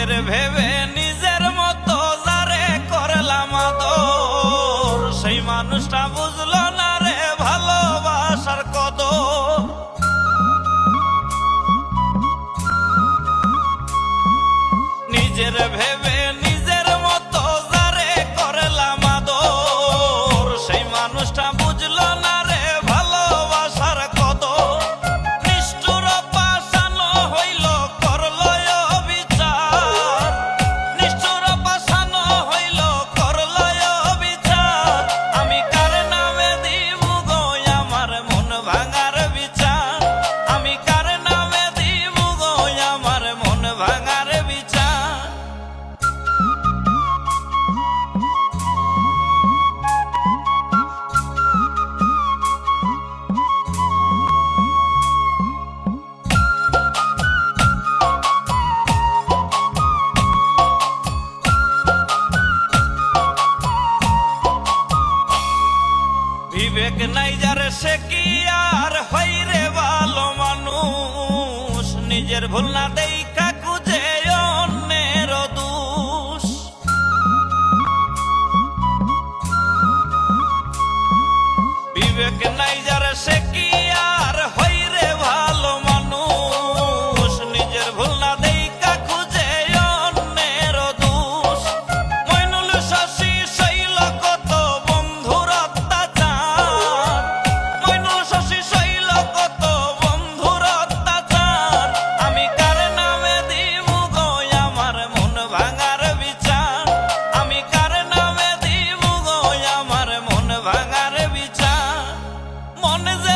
নিজের ভেবে নিজের মতো যারে করলাম আদর, সেই মানুষটা বুঝলো না রে ভালোবাসার কদর। নিজের ভেবে নিজের মতো যারে করলাম আদর, সেই মানুষটা বুঝলো না রে ভালোবাসার কদর। নিষ্ঠুর পাষাণ হইল করল অবিচার, নিষ্ঠুর পাষাণ হইল করল অবিচার। আমি কার নামে দিব গো আমার মন ভাঙার বিচার, আমি কার নামে দিব গো আমার মন ভাঙার বিচার। বিবেক নাই যার সে কি আর হয় রে ভালো মানুষ, নিজের ভুল না দেখা খুঁজে অন্যের দোষ। বিবেক নাই যার সে কি আর হয় রে ভালো মানুষ, নিজের ভুল না দেখা খুঁজে অন্যের দোষ। মইনুল শশী শৈল কত বন্ধুর অত্যাচার, মইনুল শশী শৈল কত বন্ধুর অত্যাচার। আমি কার নামে দিব গো আমার মন ভাঙার বিচার, আমি কার নামে দিব গো আমার মন ভাঙার বিচার। মন যে